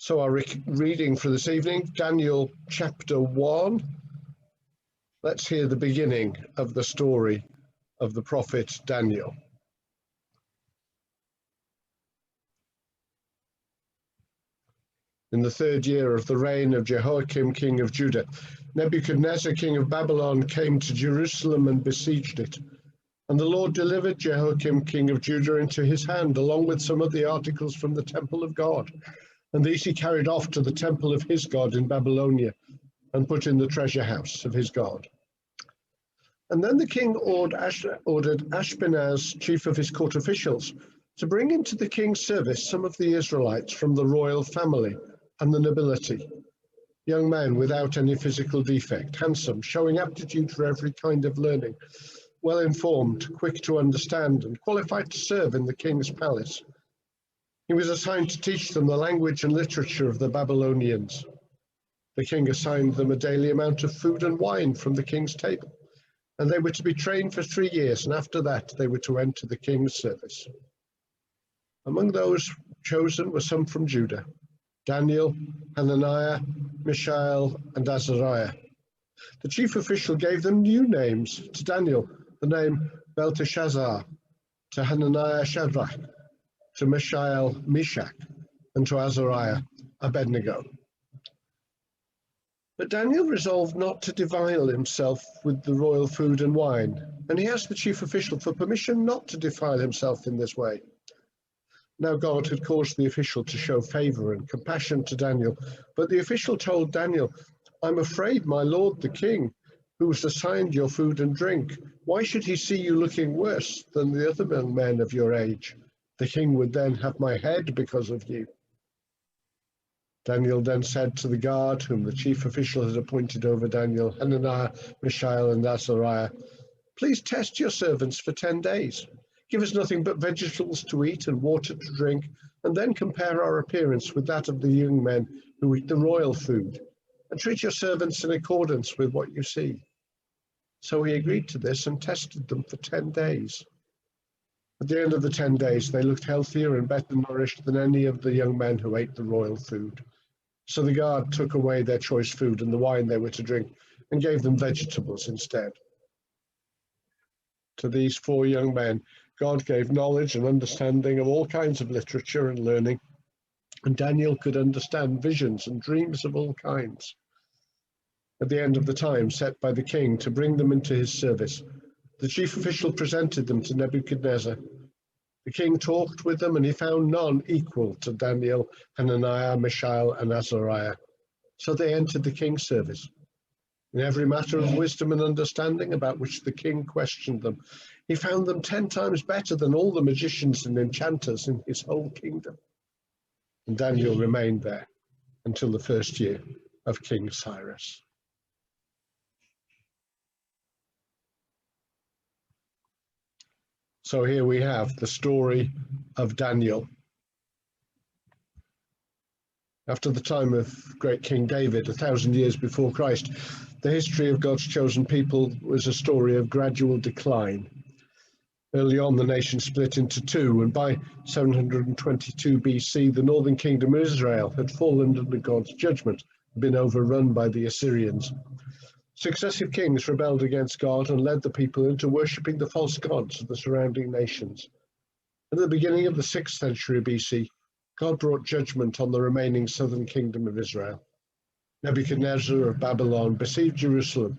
So our reading for this evening, Daniel chapter 1. Let's hear the beginning of the story of the prophet Daniel. In the 3rd year of the reign of Jehoiakim, king of Judah, Nebuchadnezzar, king of Babylon, came to Jerusalem and besieged it. And the Lord delivered Jehoiakim, king of Judah, into his hand, along with some of the articles from the temple of God. And these he carried off to the temple of his God in Babylonia, and put in the treasure house of his God. And then the king ordered Ashpenaz, chief of his court officials, to bring into the king's service some of the Israelites from the royal family and the nobility, young men without any physical defect, handsome, showing aptitude for every kind of learning, well informed, quick to understand, and qualified to serve in the king's palace. He was assigned to teach them the language and literature of the Babylonians. The king assigned them a daily amount of food and wine from the king's table, and they were to be trained for 3 years, and after that they were to enter the king's service. Among those chosen were some from Judah: Daniel, Hananiah, Mishael, and Azariah. The chief official gave them new names: to Daniel the name Belteshazzar, to Hananiah Shadrach, to Mishael Meshach, and to Azariah Abednego. But Daniel resolved not to defile himself with the royal food and wine, and he asked the chief official for permission not to defile himself in this way. Now God had caused the official to show favor and compassion to Daniel, but the official told Daniel, "I'm afraid, my lord the king, who has assigned your food and drink, why should he see you looking worse than the other young men of your age? The king would then have my head because of you." Daniel then said to the guard, whom the chief official had appointed over Daniel, Hananiah, Mishael, and Azariah, "Please test your servants for 10 days. Give us nothing but vegetables to eat and water to drink, and then compare our appearance with that of the young men who eat the royal food, and treat your servants in accordance with what you see." So he agreed to this and tested them for 10 days. At the end of the 10 days, they looked healthier and better nourished than any of the young men who ate the royal food. So the guard took away their choice food and the wine they were to drink, and gave them vegetables instead. To these 4 young men, God gave knowledge and understanding of all kinds of literature and learning, and Daniel could understand visions and dreams of all kinds. At the end of the time set by the king to bring them into his service, the chief official presented them to Nebuchadnezzar. The king talked with them, and he found none equal to Daniel, Hananiah, Mishael, and Azariah. So they entered the king's service. In every matter of wisdom and understanding about which the king questioned them, he found them 10 times better than all the magicians and enchanters in his whole kingdom. And Daniel remained there until the 1st year of King Cyrus. So here we have the story of Daniel. After the time of great King David, 1,000 years before Christ, the history of God's chosen people was a story of gradual decline. Early on, the nation split into 2, and by 722 BC, the northern kingdom of Israel had fallen under God's judgment, been overrun by the Assyrians. Successive kings rebelled against God and led the people into worshipping the false gods of the surrounding nations. At the beginning of the 6th century BC, God brought judgment on the remaining southern kingdom of Israel. Nebuchadnezzar of Babylon besieged Jerusalem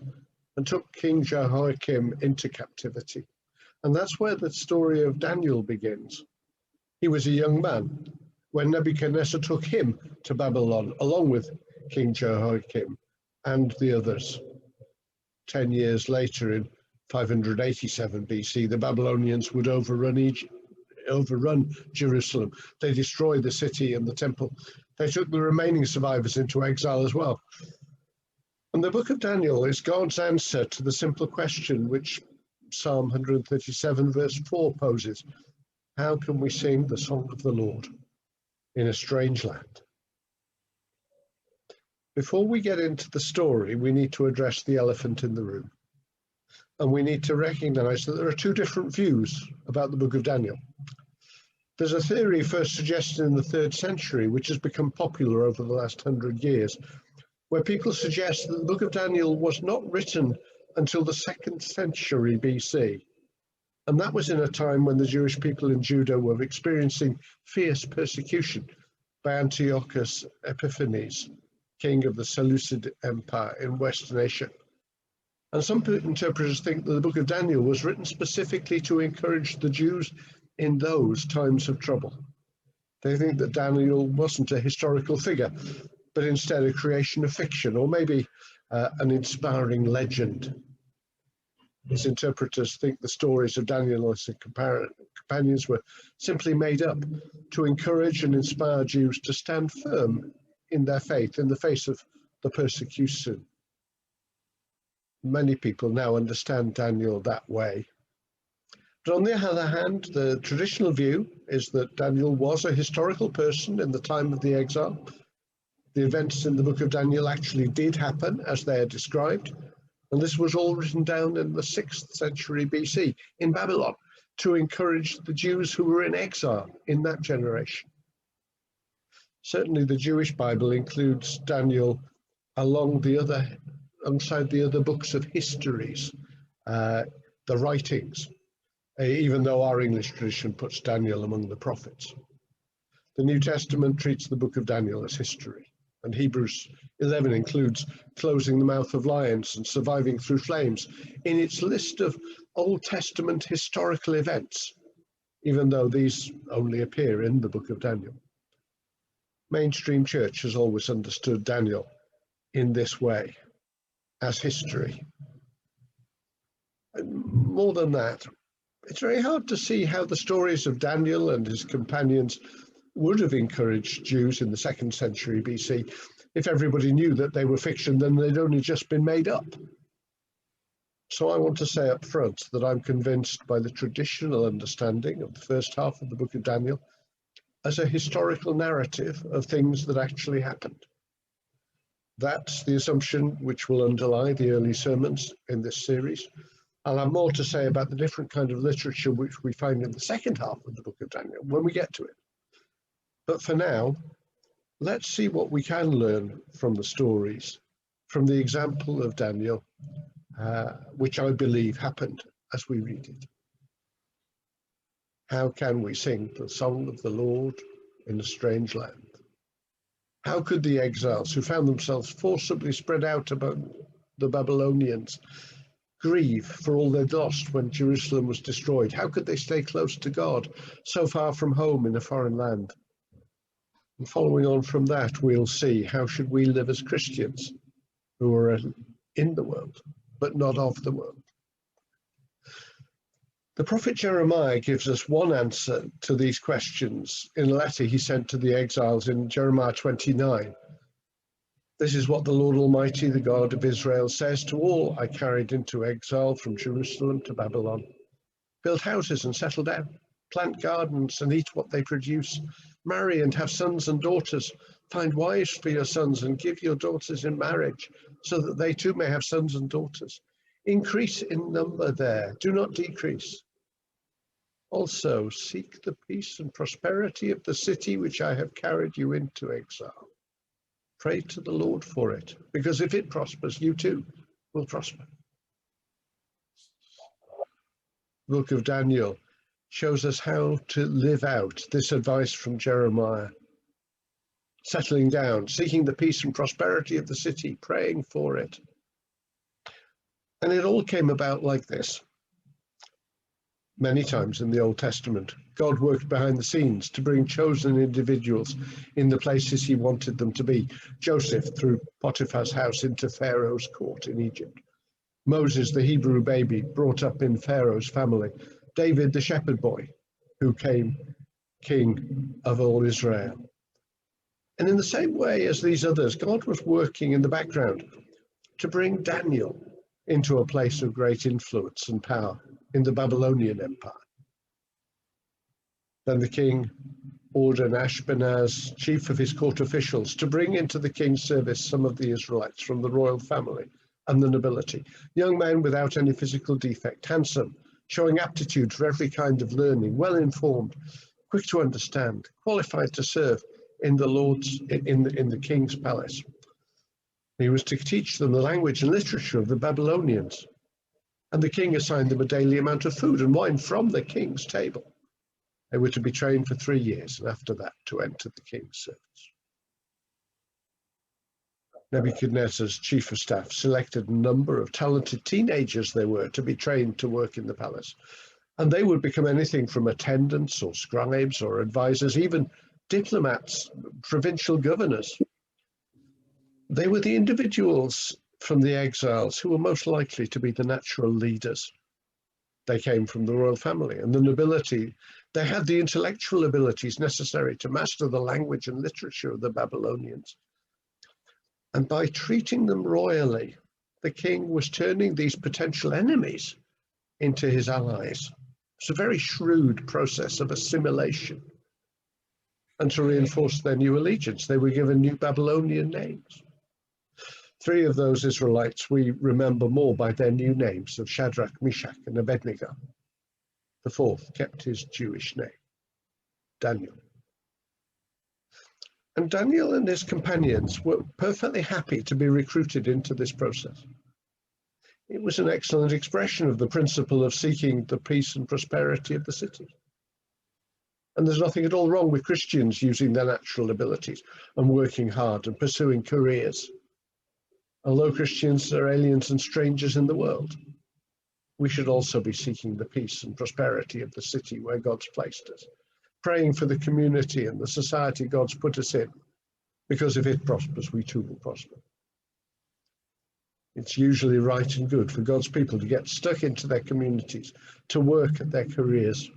and took King Jehoiakim into captivity. And that's where the story of Daniel begins. He was a young man when Nebuchadnezzar took him to Babylon, along with King Jehoiakim and the others. 10 years later, in 587 BC, the Babylonians would overrun Jerusalem. They destroyed the city and the temple. They took the remaining survivors into exile as well. And the book of Daniel is God's answer to the simple question which Psalm 137 verse 4 poses: how can we sing the song of the Lord in a strange land? Before we get into the story, we need to address the elephant in the room. And we need to recognize that there are 2 different views about the book of Daniel. There's a theory first suggested in the 3rd century, which has become popular over the last 100 years, where people suggest that the book of Daniel was not written until the 2nd century BC. And that was in a time when the Jewish people in Judah were experiencing fierce persecution by Antiochus Epiphanes, king of the Seleucid Empire in Western Asia. And some interpreters think that the book of Daniel was written specifically to encourage the Jews in those times of trouble. They think that Daniel wasn't a historical figure, but instead a creation of fiction, or maybe an inspiring legend. These interpreters think the stories of Daniel and his companions were simply made up to encourage and inspire Jews to stand firm in their faith in the face of the persecution. Many people now understand Daniel that way. But on the other hand, the traditional view is that Daniel was a historical person in the time of the exile. The events in the book of Daniel actually did happen as they are described, and this was all written down in the 6th century BC in Babylon to encourage the Jews who were in exile in that generation. Certainly the Jewish Bible includes Daniel alongside the other books of histories, the writings, even though our English tradition puts Daniel among the prophets. The New Testament treats the book of Daniel as history, and Hebrews 11 includes closing the mouth of lions and surviving through flames in its list of Old Testament historical events, even though these only appear in the book of Daniel. Mainstream church has always understood Daniel in this way, as history. And more than that, it's very hard to see how the stories of Daniel and his companions would have encouraged Jews in the 2nd century BC if everybody knew that they were fiction, then they'd only just been made up. So I want to say up front that I'm convinced by the traditional understanding of the first half of the book of Daniel as a historical narrative of things that actually happened. That's the assumption which will underlie the early sermons in this series. I'll have more to say about the different kind of literature which we find in the second half of the book of Daniel when we get to it. But for now, let's see what we can learn from the stories, from the example of Daniel, which I believe happened as we read it. How can we sing the song of the Lord in a strange land? How could the exiles who found themselves forcibly spread out among the Babylonians grieve for all they'd lost when Jerusalem was destroyed? How could they stay close to God, so far from home in a foreign land? And following on from that, we'll see how should we live as Christians who are in the world, but not of the world. The prophet Jeremiah gives us one answer to these questions in a letter he sent to the exiles in Jeremiah 29. This is what the Lord Almighty, the God of Israel, says to all I carried into exile from Jerusalem to Babylon. Build houses and settle down, plant gardens and eat what they produce, marry and have sons and daughters, find wives for your sons and give your daughters in marriage, so that they too may have sons and daughters. Increase in number there, do not decrease. Also, seek the peace and prosperity of the city which I have carried you into exile. Pray to the Lord for it, because if it prospers, you too will prosper. The book of Daniel shows us how to live out this advice from Jeremiah. Settling down, seeking the peace and prosperity of the city, praying for it. And it all came about like this. Many times in the Old Testament, God worked behind the scenes to bring chosen individuals in the places he wanted them to be. Joseph through Potiphar's house into Pharaoh's court in Egypt. Moses, the Hebrew baby, brought up in Pharaoh's family. David, the shepherd boy, who came king of all Israel. And in the same way as these others, God was working in the background to bring Daniel into a place of great influence and power in the Babylonian Empire. Then the king ordered Ashpenaz, chief of his court officials, to bring into the king's service some of the Israelites from the royal family and the nobility, young men without any physical defect, handsome, showing aptitude for every kind of learning, well informed, quick to understand, qualified to serve in the king's palace. He was to teach them the language and literature of the Babylonians, and the king assigned them a daily amount of food and wine from the king's table. They were to be trained for 3 years, and after that to enter the king's service. Nebuchadnezzar's chief of staff selected a number of talented teenagers they were to be trained to work in the palace, and they would become anything from attendants or scribes or advisors, even diplomats, provincial governors. They were the individuals from the exiles who were most likely to be the natural leaders. They came from the royal family and the nobility. They had the intellectual abilities necessary to master the language and literature of the Babylonians. And by treating them royally, the king was turning these potential enemies into his allies. It's a very shrewd process of assimilation. And to reinforce their new allegiance, they were given new Babylonian names. 3 of those Israelites we remember more by their new names of Shadrach, Meshach, and Abednego. The 4th kept his Jewish name, Daniel. And Daniel and his companions were perfectly happy to be recruited into this process. It was an excellent expression of the principle of seeking the peace and prosperity of the city. And there's nothing at all wrong with Christians using their natural abilities and working hard and pursuing careers. Although Christians are aliens and strangers in the world, we should also be seeking the peace and prosperity of the city where God's placed us, praying for the community and the society God's put us in, because if it prospers, we too will prosper. It's usually right and good for God's people to get stuck into their communities, to work at their careers.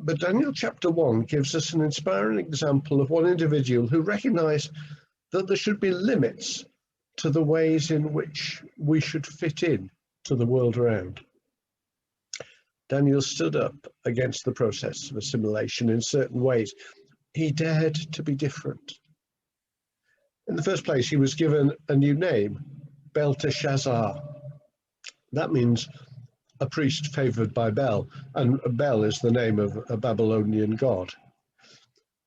But Daniel chapter 1 gives us an inspiring example of one individual who recognized that there should be limits to the ways in which we should fit in to the world around. Daniel stood up against the process of assimilation in certain ways. He dared to be different. In the first place, he was given a new name, Belteshazzar. That means a priest favored by Bel, and Bel is the name of a Babylonian god.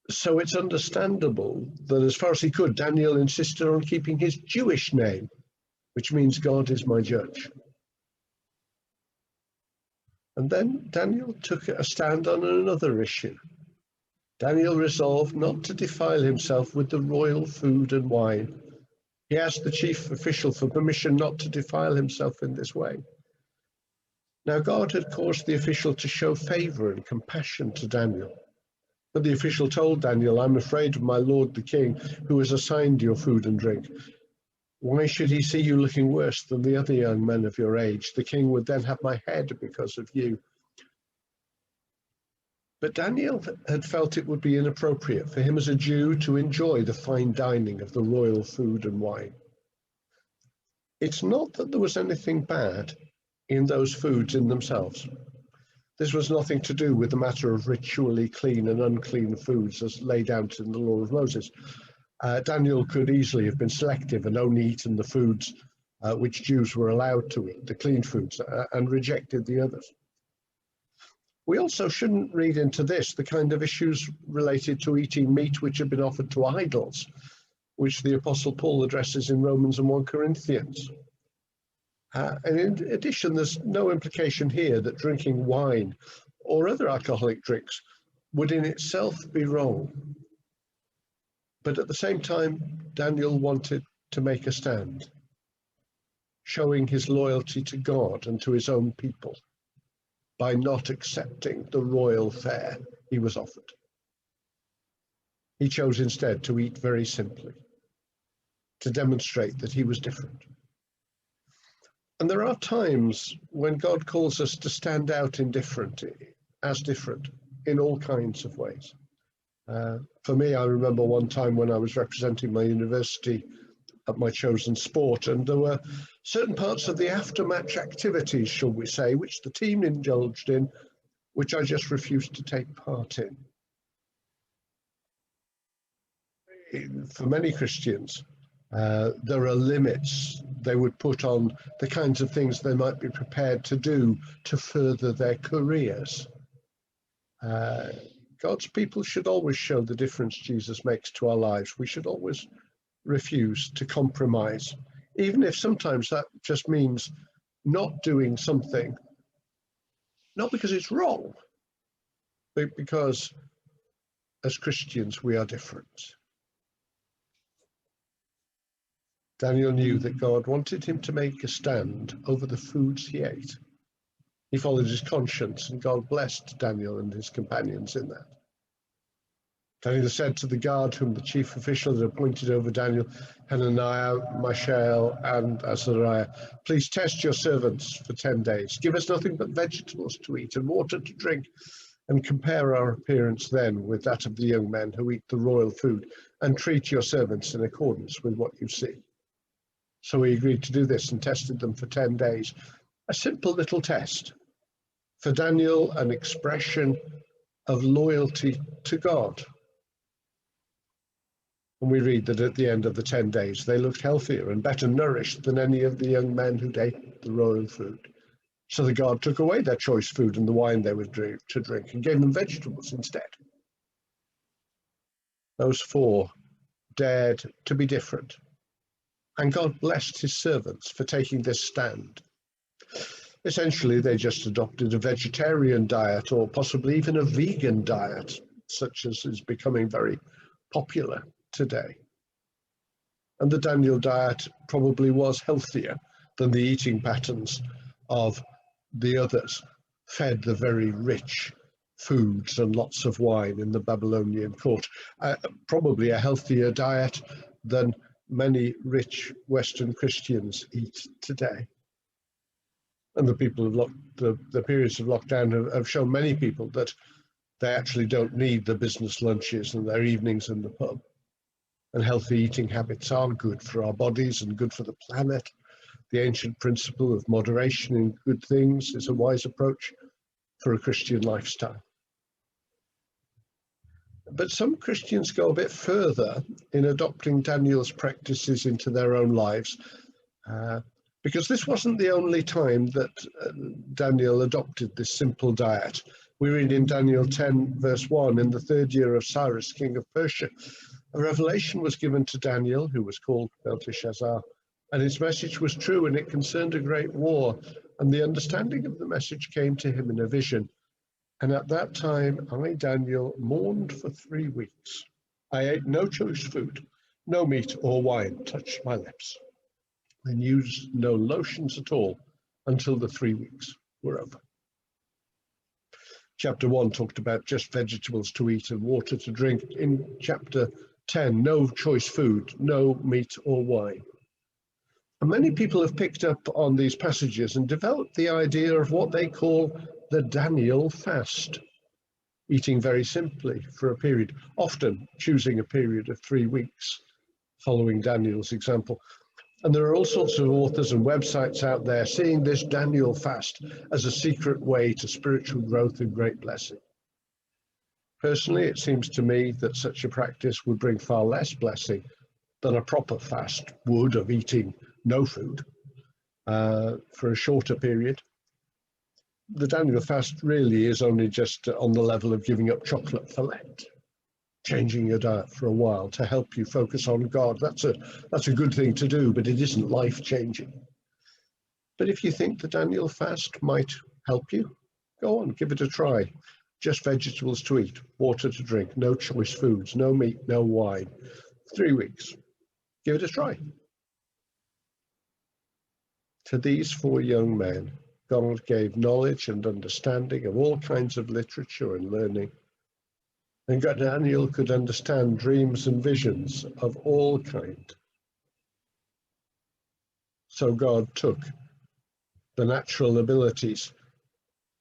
So it's understandable that as far as he could, Daniel insisted on keeping his Jewish name, which means God is my judge. And then Daniel took a stand on another issue. Daniel resolved not to defile himself with the royal food and wine. He asked the chief official for permission not to defile himself in this way. Now God had caused the official to show favor and compassion to Daniel. But the official told Daniel, "I'm afraid of my lord the king, who has assigned your food and drink. Why should he see you looking worse than the other young men of your age? The king would then have my head because of you." But Daniel had felt it would be inappropriate for him as a Jew to enjoy the fine dining of the royal food and wine. It's not that there was anything bad in those foods in themselves. This was nothing to do with the matter of ritually clean and unclean foods as laid out in the law of Moses. Daniel could easily have been selective and only eaten the foods which Jews were allowed to eat, the clean foods, and rejected the others. We also shouldn't read into this the kind of issues related to eating meat which had been offered to idols, which the Apostle Paul addresses in Romans and 1 Corinthians. And in addition, there's no implication here that drinking wine or other alcoholic drinks would in itself be wrong. But at the same time, Daniel wanted to make a stand, showing his loyalty to God and to his own people by not accepting the royal fare he was offered. He chose instead to eat very simply, to demonstrate that he was different. And there are times when God calls us to stand out as different in all kinds of ways. For me, I remember one time when I was representing my university at my chosen sport, and there were certain parts of the after-match activities, shall we say, which the team indulged in, which I just refused to take part in. For many Christians, there are limits they would put on the kinds of things they might be prepared to do to further their careers. Uh, God's people should always show the difference Jesus makes to our lives. We should always refuse to compromise, even if sometimes that just means not doing something, not because it's wrong, but because as Christians we are different. Daniel knew that God wanted him to make a stand over the foods he ate. He followed his conscience, and God blessed Daniel and his companions in that. Daniel said to the guard whom the chief official had appointed over Daniel, Hananiah, Mishael, and Azariah, please test your servants for 10 days. Give us nothing but vegetables to eat and water to drink, and compare our appearance then with that of the young men who eat the royal food, and treat your servants in accordance with what you see. So he agreed to do this and tested them for 10 days. A simple little test. For Daniel, an expression of loyalty to God. And we read that at the end of the 10 days, they looked healthier and better nourished than any of the young men who'd ate the royal food. So the God took away their choice food and the wine they were to drink and gave them vegetables instead. Those 4 dared to be different. And God blessed his servants for taking this stand. Essentially, they just adopted a vegetarian diet or possibly even a vegan diet, such as is becoming very popular today. And the Daniel diet probably was healthier than the eating patterns of the others, fed the very rich foods and lots of wine in the Babylonian court. Probably a healthier diet than many rich Western Christians eat today. And the people of the periods of lockdown have shown many people that they actually don't need the business lunches and their evenings in the pub. And healthy eating habits are good for our bodies and good for the planet. The ancient principle of moderation in good things is a wise approach for a Christian lifestyle. But some Christians go a bit further in adopting Daniel's practices into their own lives, because this wasn't the only time that Daniel adopted this simple diet. We read in Daniel 10, verse 1, in the 3rd year of Cyrus, king of Persia, a revelation was given to Daniel, who was called Belteshazzar, and his message was true, and it concerned a great war. And the understanding of the message came to him in a vision. And at that time, I, Daniel, mourned for 3 weeks. I ate no choice food, no meat or wine touched my lips, and used no lotions at all until the 3 weeks were over. Chapter 1 talked about just vegetables to eat and water to drink. In chapter 10, no choice food, no meat or wine. And many people have picked up on these passages and developed the idea of what they call the Daniel fast, eating very simply for a period, often choosing a period of 3 weeks, following Daniel's example. And there are all sorts of authors and websites out there seeing this Daniel fast as a secret way to spiritual growth and great blessing. Personally, it seems to me that such a practice would bring far less blessing than a proper fast would of eating no food for a shorter period. The Daniel fast really is only just on the level of giving up chocolate for Lent, changing your diet for a while to help you focus on God. That's a good thing to do, but it isn't life-changing. But if you think the Daniel fast might help you, go on, give it a try. Just vegetables to eat, water to drink, no choice foods, no meat, no wine. 3 weeks. Give it a try. To these 4 young men, God gave knowledge and understanding of all kinds of literature and learning. And Daniel could understand dreams and visions of all kinds. So God took the natural abilities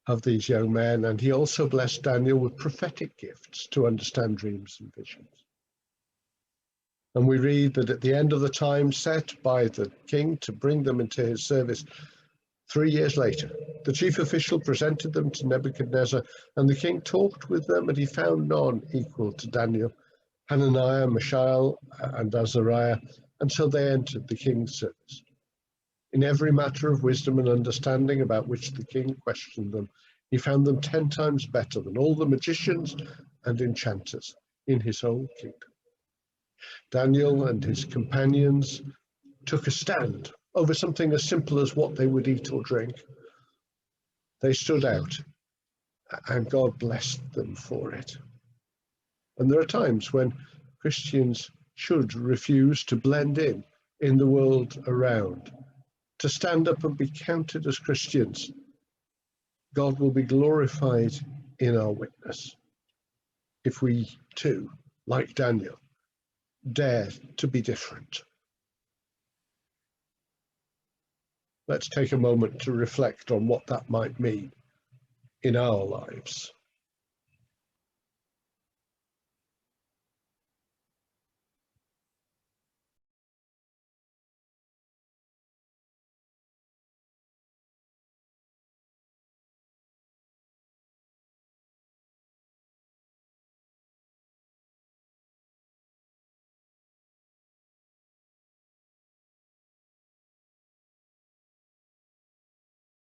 of these young men, and he also blessed Daniel with prophetic gifts to understand dreams and visions. And we read that at the end of the time set by the king to bring them into his service, 3 years later, the chief official presented them to Nebuchadnezzar, and the king talked with them, and he found none equal to Daniel, Hananiah, Mishael, and Azariah, until they entered the king's service. In every matter of wisdom and understanding about which the king questioned them, He found them 10 times better than all the magicians and enchanters in his whole kingdom. Daniel and his companions took a stand over something as simple as what they would eat or drink. They stood out, and God blessed them for it. And there are times when Christians should refuse to blend in the world around, to stand up and be counted as Christians. God will be glorified in our witness if we too, like Daniel, dare to be different. Let's take a moment to reflect on what that might mean in our lives.